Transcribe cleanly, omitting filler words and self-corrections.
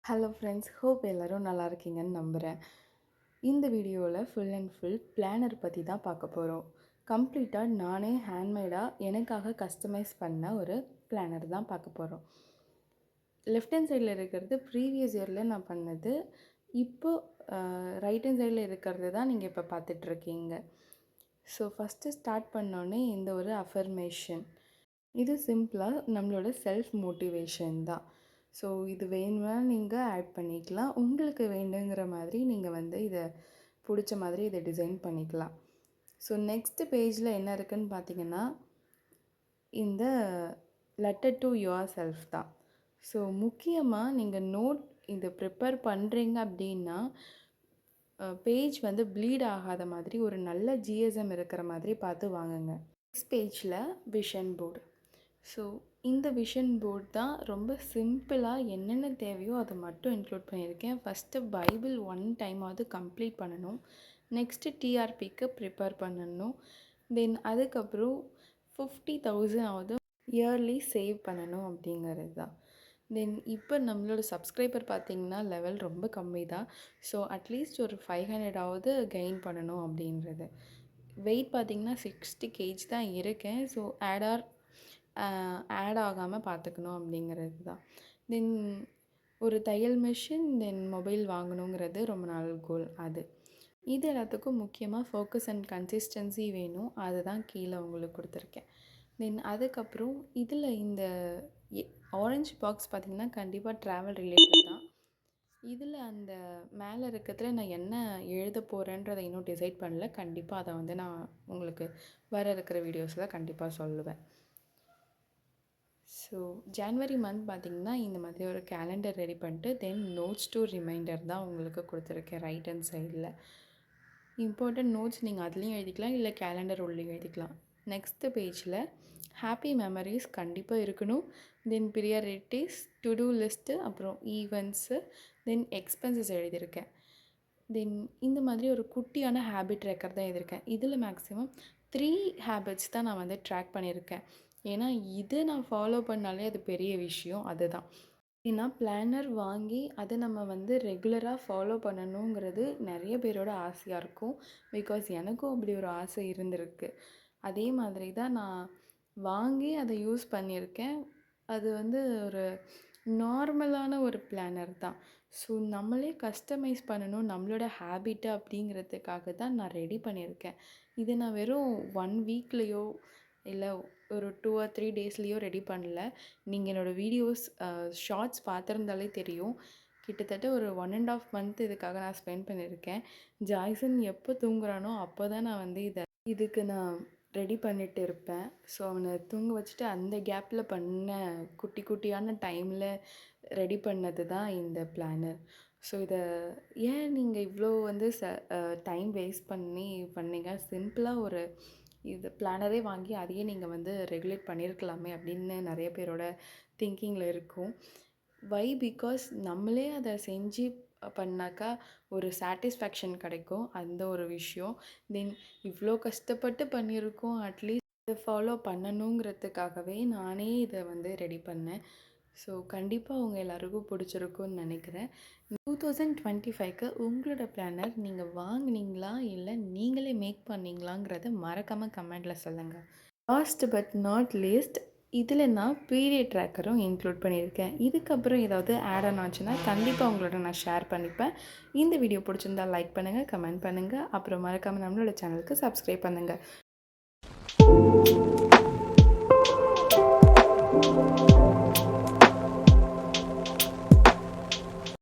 Hello friends, hope எல்லோரும் நல்லா இருக்கீங்கன்னு நம்புகிறேன். இந்த வீடியோவில் ஃபுல் அண்ட் ஃபுல் பிளானர் பற்றி தான் பார்க்க போகிறோம். கம்ப்ளீட்டாக நானே ஹேண்ட்மேடாக எனக்காக கஸ்டமைஸ் பண்ண ஒரு பிளானர் தான் பார்க்க போகிறோம். லெஃப்ட் ஹேண்ட் சைடில் இருக்கிறது ப்ரீவியஸ் இயரில் நான் பண்ணது. இப்போது ரைட் ஹேண்ட் சைடில் இருக்கிறது தான் நீங்கள் இப்போ பார்த்துட்ருக்கீங்க. ஸோ ஃபஸ்ட்டு ஸ்டார்ட் பண்ணோன்னே இந்த ஒரு அஃபர்மேஷன். இது சிம்பிளாக நம்மளோட செல்ஃப் மோட்டிவேஷன் தான். ஸோ இது வேணும்னா நீங்கள் ஆட் பண்ணிக்கலாம். உங்களுக்கு வேண்டுங்கிற மாதிரி நீங்கள் இதை பிடிச்ச மாதிரி இதை டிசைன் பண்ணிக்கலாம். ஸோ நெக்ஸ்ட்டு பேஜில் என்ன இருக்குதுன்னு பார்த்தீங்கன்னா, இந்த லெட்டர் டு யுவர் செல்ஃப் தான். ஸோ முக்கியமாக நீங்கள் நோட் இது ப்ரிப்பேர் பண்ணுறீங்க அப்படின்னா பேஜ் ப்ளீட் ஆகாத மாதிரி ஒரு நல்ல ஜிஎஸ்எம் இருக்கிற மாதிரி பார்த்து வாங்குங்க. நெக்ஸ்ட் பேஜில் விஷன் போர்டு. ஸோ இந்த விஷன் போர்ட் தான் ரொம்ப சிம்பிளாக என்னென்ன தேவையோ அதை மட்டும் இன்க்ளூட் பண்ணியிருக்கேன். ஃபஸ்ட்டு பைபிள் 1 டைமாவது கம்ப்ளீட் பண்ணணும். நெக்ஸ்ட்டு டிஆர்பிக்கு ப்ரிப்பேர் பண்ணணும். தென் அதுக்கப்புறம் 50,000 இயர்லி சேவ் பண்ணணும் அப்படிங்கிறது தான். தென் இப்போ நம்மளோட சப்ஸ்கிரைபர் பார்த்திங்கன்னா லெவல் ரொம்ப கம்மி தான். ஸோ அட்லீஸ்ட் ஒரு 500 கெயின் பண்ணணும் அப்படின்றது. வெயிட் பார்த்திங்கன்னா 60 kg தான் இருக்கேன். ஸோ ஆட் ஆகாமல் பார்த்துக்கணும் அப்படிங்கிறது தான். தென் ஒரு தையல் மிஷின், தென் மொபைல் வாங்கணுங்கிறது ரொம்ப நாள் கோல். இது எல்லாத்துக்கும் முக்கியமாக ஃபோக்கஸ் அண்ட் கன்சிஸ்டன்சி வேணும். அதுதான் கீழே உங்களுக்கு கொடுத்துருக்கேன். தென் அதுக்கப்புறம் இதில் இந்த ஆரஞ்சு பாக்ஸ் பார்த்திங்கன்னா கண்டிப்பாக ட்ராவல் ரிலேட்டட் தான். இதில் அந்த மேலே இருக்கிறதுல நான் என்ன எழுத போகிறேன்றதை இன்னும் டிசைட் பண்ணல. கண்டிப்பாக அதை நான் உங்களுக்கு வர இருக்கிற வீடியோஸில் கண்டிப்பாக சொல்லுவேன். ஸோ ஜான்வரி மந்த் பார்த்திங்கன்னா இந்த மாதிரி ஒரு கேலண்டர் ரெடி பண்ணிட்டு தென் நோட்ஸ் டு ரிமைண்டர் தான் உங்களுக்கு கொடுத்துருக்கேன் ரைட் ஹேண்ட் சைடில். இம்பார்ட்டண்ட் நோட்ஸ் நீங்கள் அதுலேயும் எழுதிக்கலாம், இல்லை கேலண்டர் உள்ளேயும் எழுதிக்கலாம். நெக்ஸ்ட்டு பேஜில் ஹாப்பி மெமரிஸ் கண்டிப்பாக இருக்கணும். தென் ப்ரியாரிட்டிஸ், டு டூ லிஸ்ட்டு, அப்புறம் ஈவெண்ட்ஸு, தென் எக்ஸ்பென்சஸ் எழுதியிருக்கேன். தென் இந்த மாதிரி ஒரு குட்டியான ஹேபிட் ரெக்கார்ட் தான் எழுதியிருக்கேன். இதில் மேக்ஸிமம் 3 ஹேபிட்ஸ் தான் நான் ட்ராக் பண்ணியிருக்கேன். ஏன்னா இதை நான் ஃபாலோ பண்ணாலே அது பெரிய விஷயம். அதுதான் ஏன்னா பிளானர் வாங்கி அதை நம்ம ரெகுலராக ஃபாலோ பண்ணணுங்கிறது நிறைய பேரோட ஆசையாக இருக்கும். பிகாஸ் எனக்கும் அப்படி ஒரு ஆசை இருந்திருக்கு. அதே மாதிரி தான் நான் வாங்கி அதை யூஸ் பண்ணியிருக்கேன். அது ஒரு நார்மலான ஒரு பிளானர் தான். ஸோ நம்மளே கஸ்டமைஸ் பண்ணணும் நம்மளோட ஹேபிட்டை அப்படிங்கிறதுக்காக தான் நான் ரெடி பண்ணியிருக்கேன். இதை நான் வெறும் 1 வீக்லேயோ இல்லை ஒரு 2 or 3 டேஸ்லேயோ ரெடி பண்ணல. நீங்கள் என்னோடய வீடியோஸ் ஷார்ட்ஸ் பார்த்துருந்தாலே தெரியும். கிட்டத்தட்ட ஒரு 1.5 month இதுக்காக நான் ஸ்பெண்ட் பண்ணியிருக்கேன். ஜாய்சன் எப்போ தூங்குறானோ அப்போ தான் நான் இதுக்கு நான் ரெடி பண்ணிட்டு இருப்பேன். ஸோ அவனை தூங்க வச்சுட்டு அந்த கேப்பில் பண்ண குட்டியான டைமில் ரெடி பண்ணது தான் இந்த பிளானர். ஸோ இதை ஏன் நீங்கள் இவ்வளோ டைம் வேஸ்ட் பண்ணி பண்ணீங்க? சிம்பிளாக ஒரு இது பிளானரே வாங்கி அதையே நீங்கள் ரெகுலேட் பண்ணியிருக்கலாமே அப்படின்னு நிறைய பேரோட திங்கிங்கில் இருக்கும். வை? பிகாஸ் நம்மளே அதை செஞ்சு பண்ணாக்கா ஒரு சாட்டிஸ்ஃபேக்ஷன் கிடைக்கும். அந்த ஒரு விஷயம். தென் இவ்வளோ கஷ்டப்பட்டு பண்ணியிருக்கோம், அட்லீஸ்ட் இதை ஃபாலோ பண்ணணுங்கிறதுக்காகவே நானே இதை ரெடி பண்ணேன். ஸோ கண்டிப்பாக அவங்க எல்லாருக்கும் பிடிச்சிருக்கும்னு நினைக்கிறேன். 2025க்கு உங்களோட பிளானர் நீங்கள் வாங்கினீங்களா இல்லை நீங்களே மேக் பண்ணிங்களாங்கிறத மறக்காமல் கமெண்டில் சொல்லுங்கள். லாஸ்ட் பட் நாட் லீஸ்ட், இதில் நான் பீரியட் ட்ராக்கரும் இன்க்ளூட் பண்ணியிருக்கேன். இதுக்கப்புறம் ஏதாவது ஆட் ஆன் ஆச்சுன்னா கண்டிப்பாக உங்களோட நான் ஷேர் பண்ணிப்பேன். இந்த வீடியோ பிடிச்சிருந்தால் லைக் பண்ணுங்கள், கமெண்ட் பண்ணுங்கள், அப்புறம் மறக்காமல் நம்மளோட சேனலுக்கு சப்ஸ்கிரைப் பண்ணுங்கள்.